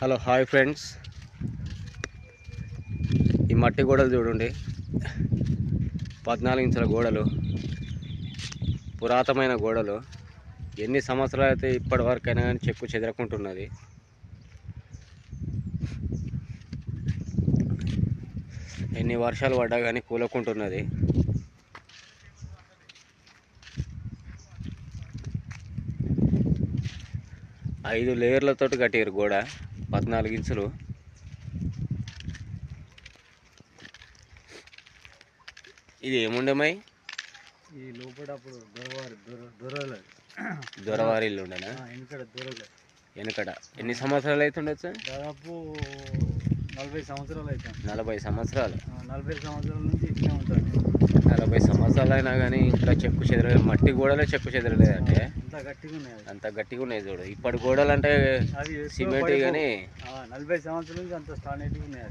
Hello hi friends, ఈ మట్టి గోడలు చూడండి. 14 ఇంచుల గోడలు, పురాతనమైన గోడలు. ఎన్ని సంవత్సరాలు అయితే ఇప్పటి వరకైనా కానీ చెక్కు చెదరకుంటున్నది. ఎన్ని వర్షాలు పడ్డా కానీ కూలకుంటున్నది. ఐదు లేయర్లతో కట్టారు గోడ, 14 ఇంచులు. ఇది ఏముండమై ఈ లోపల అప్పుడు దొరవారి ఇల్లు ఉండేనా? వెనకట ఎన్ని సంవత్సరాలు అవుతుండొచ్చు? దాదాపు 40 సంవత్సరాలు అవుతాయి. 40 సంవత్సరాలు. 40 సంవత్సరాల నుంచి ఇట్లే ఉంటుంది. 40 సంవత్సరాలు అయినా కానీ ఇంకా చెక్కు చెదరలేదు. మట్టి గోడలే చెక్కు చెదరలేదు అంటే అంత గట్టిగా ఉన్నాయి చూడు. ఇప్పటి గోడలు అంటే సిమెంట్ కానీ 40 సంవత్సరాల నుంచి అంత స్టాండర్డ్ ఉన్నాయి.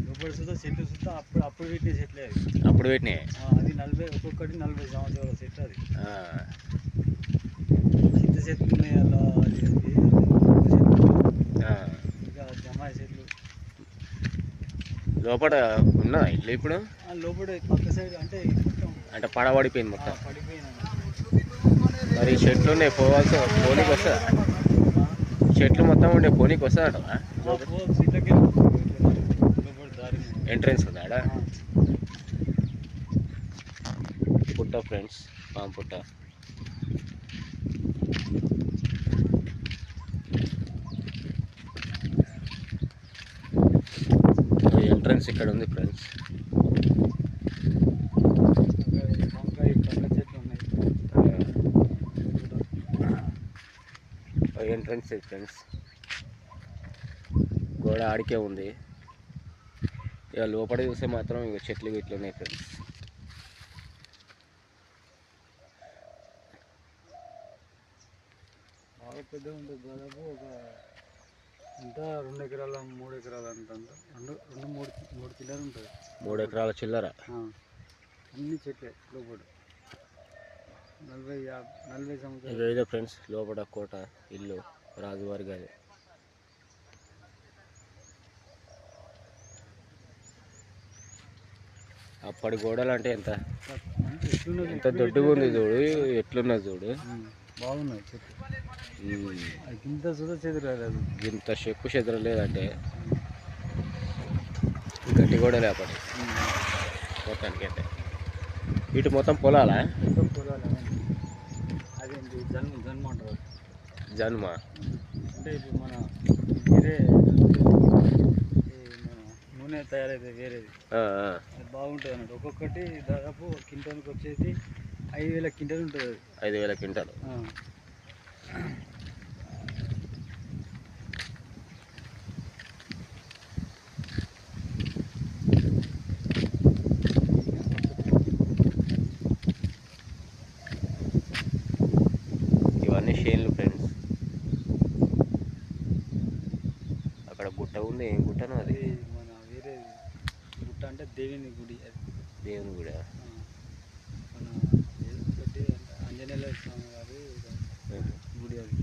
లోపల సుధా చెట్లు సుధా అప్పుడు పెట్టిన చెట్లే. అప్పుడు పెట్టినాయి. అది 40 సంవత్సరాల చెట్లు. అది చింత చెట్లు ఉన్నాయి. అలా ఇంకా జమాయి చెట్లు లోపల ఉన్నదా ఇల్లు ఇప్పుడు? లోపల పక్క సైడ్ అంటే పడబడిపోయింది మొత్తం. పడిపోయినా. మరి చెట్లు ఉన్నాయి, పోనీకి వస్తుందా? చెట్లు మొత్తం ఉండే పోనీకి వస్తుందట. ఎంట్రెన్స్ ఉందా ఆడ? పుట్ట ఫ్రెండ్స్, పాము పుట్ట. ఎంట్రన్స్ ఇక్కడ ఉంది ఫ్రెండ్స్. ఎంట్రన్స్ ఫ్రెండ్స్, గోడ ఆడికే ఉంది. ఇక లోపల చూస్తే మాత్రం ఇక చెట్లు ఇట్లా ఉన్నాయి ఫ్రెండ్స్. బాగా పెద్ద ఉంటుంది. దాదాపు ఒక అంతా 2 ఎకరాల 3 ఎకరాలు అంత 2-3 చిల్లర ఉంటుంది. 3 ఎకరాల చిల్లర. అన్ని చెట్లే లోపల. 40 సంవత్సరాలు. ఇదే ఫ్రెండ్స్ లోపల కోట, ఇల్లు రాజువారి గది. అప్పటి గోడలు అంటే ఎంత దొడ్డుగా ఉంది చూడు. ఎట్లున్నది చూడు. బాగున్నాయి చెట్లు. ఇంత సుధా చెదరలేదు. ఇంత చెక్కు చెదరలేదంటే గట్టి గోడలే అప్పటి మొత్తానికి. అయితే ఇటు మొత్తం పొలాలా? అదేంటి జన్మ అంటారు. జన్మ అంటే ఇప్పుడు మన వేరే నూనె తయారైతే వేరేది బాగుంటుంది అన్నట్టు. ఒక్కొక్కటి దాదాపు క్వింటాల్కి వచ్చేసి 5,000 క్వింటాలు ఉంటుంది. 5,000 క్వింటాలు. ఇవన్నీ షేన్లు ఫ్రెండ్స్. అక్కడ గుట్ట ఉంది. ఏం గుట్టను అది? మన వేరే గుట్ట అంటే దేవుని గుడి. దేవుని గుడి. మన ఆంజనేయ స్వామి గారి గుడి అది.